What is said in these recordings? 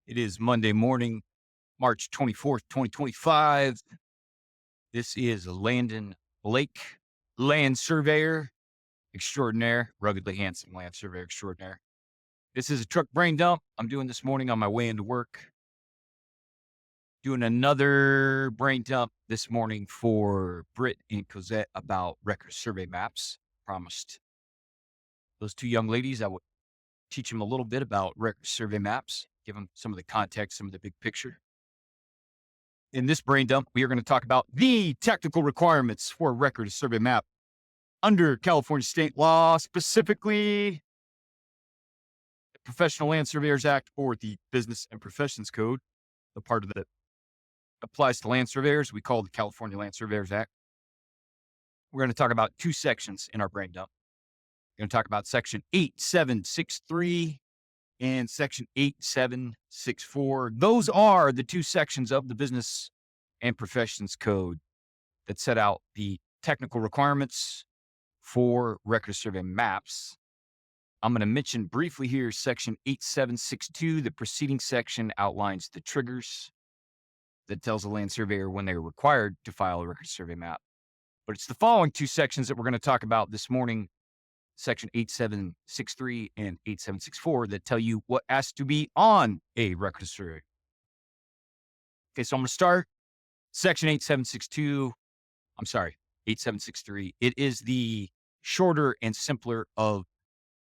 It is Monday morning, March 24th, 2025. This is Landon Blake, land surveyor extraordinaire, ruggedly handsome land surveyor extraordinaire. This is a truck brain dump I'm doing this morning on my way into work. Doing another brain dump this morning for Britt and Cosette about record survey maps. Promised those two young ladies I would teach them a little bit about record survey maps, give them some of the context, some of the big picture. In this brain dump, we are going to talk about the technical requirements for a record survey map under California state law, specifically the Professional Land Surveyors Act or the Business and Professions Code, the part of that applies to land surveyors. We call the California Land Surveyors Act. We're going to talk about two sections in our brain dump. We're going to talk about section 8763 and section 8764. Those are the two sections of the Business and Professions Code that set out the technical requirements for record survey maps. I'm going to mention briefly here section 8762. The preceding section outlines the triggers that tells a land surveyor when they're required to file a record survey map. But it's the following two sections that we're going to talk about this morning, section 8763 and 8764, that tell you what has to be on a record survey. Okay, so I'm going to start section 8763. It is the shorter and simpler of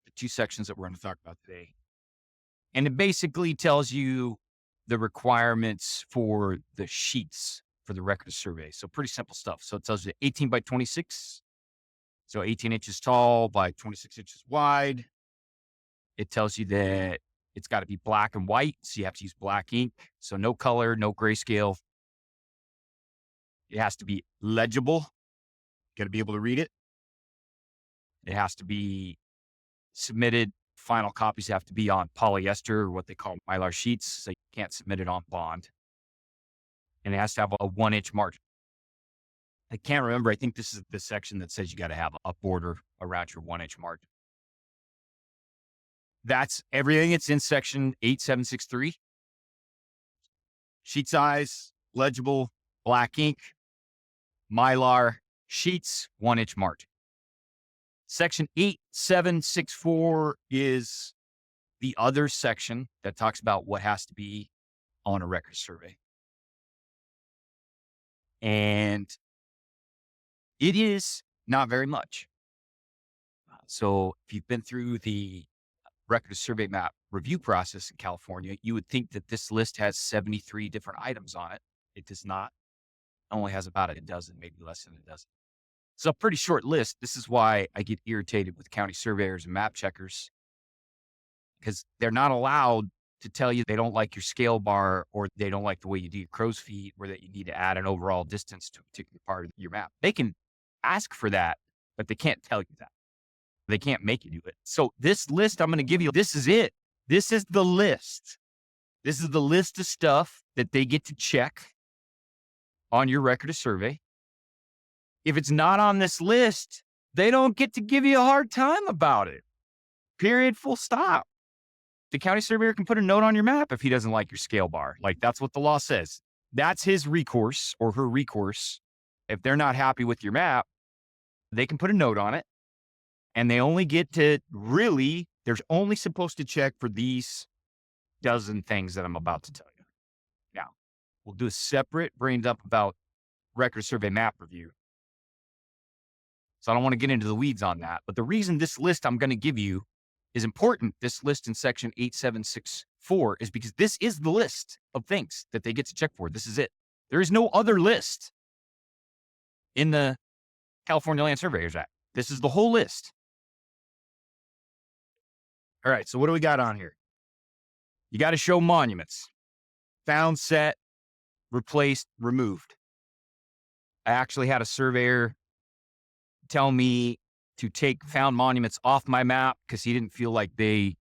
the two sections that we're going to talk about today. And it basically tells you the requirements for the sheets for the record survey. So pretty simple stuff. So it tells you 18 by 26. So 18 inches tall by 26 inches wide. It tells you that it's got to be black and white. So you have to use black ink. So no color, no grayscale. It has to be legible. Got to be able to read it. It has to be submitted. Final copies have to be on polyester, or what they call mylar sheets. So you can't submit it on bond. And it has to have a 1-inch margin. I can't remember. I think this is the section that says you got to have a border around your 1-inch margin. That's everything. It's in section 8763. Sheet size, legible, black ink, mylar sheets, 1-inch margin. Section 8764 is the other section that talks about what has to be on a record survey. And it is not very much. So if you've been through the record survey map review process in California, you would think that this list has 73 different items on it. It does not. It only has about a dozen, maybe less than a dozen. It's a pretty short list. This is why I get irritated with county surveyors and map checkers, because they're not allowed to tell you they don't like your scale bar, or they don't like the way you do your crow's feet, or that you need to add an overall distance to a particular part of your map. They can ask for that, but they can't tell you that. They can't make you do it. So this list I'm going to give you, this is it. This is the list. This is the list of stuff that they get to check on your record of survey. If it's not on this list, they don't get to give you a hard time about it. Period, full stop. The county surveyor can put a note on your map if he doesn't like your scale bar. Like, that's what the law says. That's his recourse or her recourse. If they're not happy with your map, they can put a note on it. And they only get to there's only supposed to check for these dozen things that I'm about to tell you. Now, we'll do a separate brain dump about record survey map review. So I don't want to get into the weeds on that. But the reason this list I'm going to give you is important, this list in section 8764, is because this is the list of things that they get to check for. This is it. There is no other list in the California Land Surveyors Act. This is the whole list. All right, so what do we got on here? You got to show monuments. Found, set, replaced, removed. I actually had a surveyor tell me to take found monuments off my map because he didn't feel like they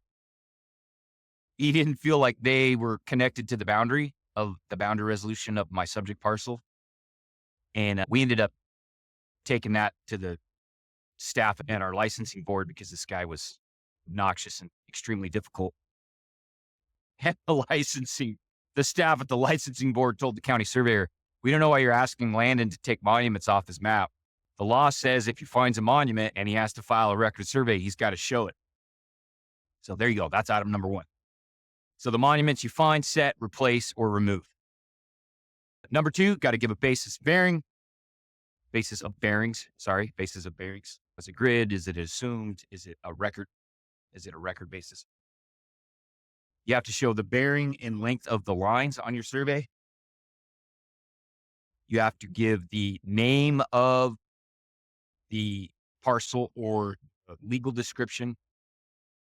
were connected to the boundary resolution of my subject parcel. And we ended up taking that to the staff and our licensing board because this guy was obnoxious and extremely difficult. And the staff at the licensing board told the county surveyor, "We don't know why you're asking Landon to take monuments off his map. The law says if he finds a monument and he has to file a record survey, he's got to show it." So there you go. That's item number one. So the monuments you find, set, replace, or remove. Number two, got to give a basis of bearings. Basis of bearings. Is it grid? Is it assumed? Is it a record? Is it a record basis? You have to show the bearing and length of the lines on your survey. You have to give the name of the parcel or a legal description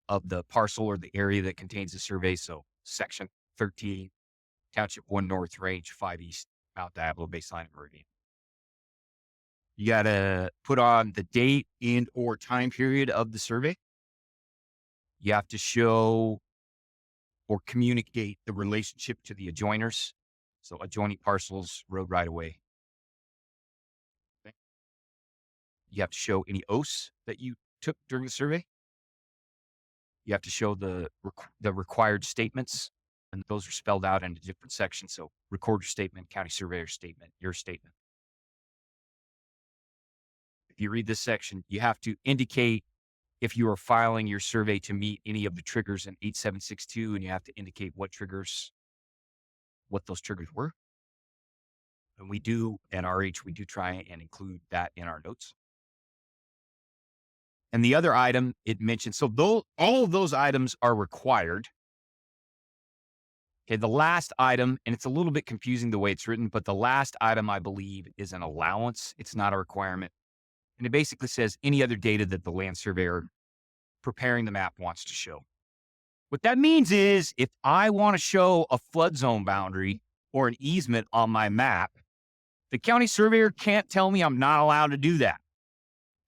of the parcel or the area that contains the survey. So section 13, Township 1 North, Range 5 East, Mount Diablo, Baseline, and Meridian. You got to put on the date and or time period of the survey. You have to show or communicate the relationship to the adjoiners. So adjoining parcels, road right of way. Okay. You have to show any oaths that you took during the survey. You have to show the required statements, and those are spelled out in a different section. So recorder statement, county surveyor statement, your statement. If you read this section, you have to indicate if you are filing your survey to meet any of the triggers in 8762, and you have to indicate what those triggers were. And we do, at RH, we do try and include that in our notes. And the other item it mentioned, so all of those items are required. Okay, the last item, and it's a little bit confusing the way it's written, but the last item, I believe, is an allowance. It's not a requirement. And it basically says any other data that the land surveyor preparing the map wants to show. What that means is if I want to show a flood zone boundary or an easement on my map, the county surveyor can't tell me I'm not allowed to do that.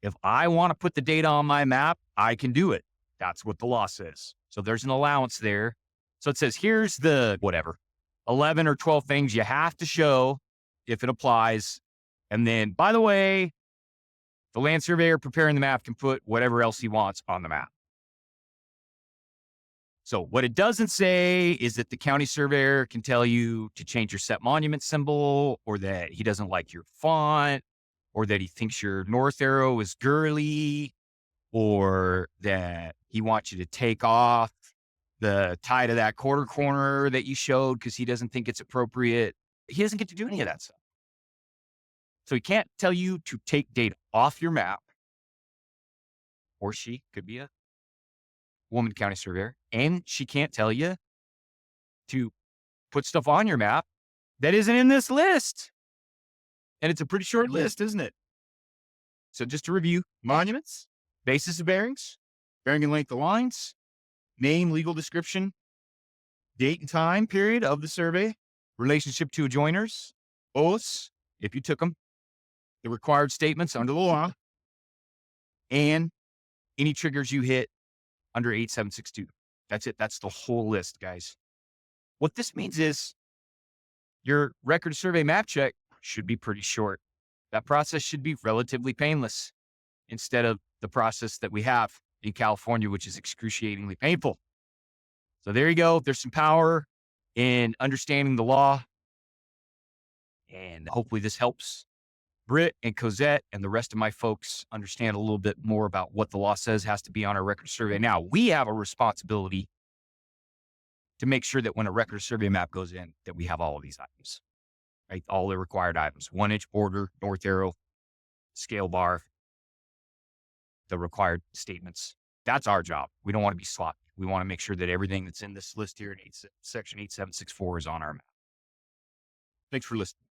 If I want to put the data on my map, I can do it. That's what the law says. So there's an allowance there. So it says, here's the 11 or 12 things you have to show if it applies. And then, by the way, the land surveyor preparing the map can put whatever else he wants on the map. So what it doesn't say is that the county surveyor can tell you to change your set monument symbol, or that he doesn't like your font, or that he thinks your north arrow is girly, or that he wants you to take off the tie to that quarter corner that you showed because he doesn't think it's appropriate. He doesn't get to do any of that stuff. So he can't tell you to take data off your map, or she could be a woman county surveyor, and she can't tell you to put stuff on your map that isn't in this list. And it's a pretty short list, isn't it? So just to review, monuments, basis of bearings, bearing and length of lines, name, legal description, date and time period of the survey, relationship to adjoiners, oaths, if you took them, the required statements under the law, and any triggers you hit under 8762. That's it. That's the whole list, guys. What this means is your record survey map check should be pretty short. That process should be relatively painless instead of the process that we have in California, which is excruciatingly painful. So there you go. There's some power in understanding the law. And hopefully this helps Britt and Cosette and the rest of my folks understand a little bit more about what the law says has to be on our record survey. Now, we have a responsibility to make sure that when a record survey map goes in, that we have all of these items, right? All the required items, 1-inch border, north arrow, scale bar, the required statements. That's our job. We don't want to be sloppy. We want to make sure that everything that's in this list here in section 8764 is on our map. Thanks for listening.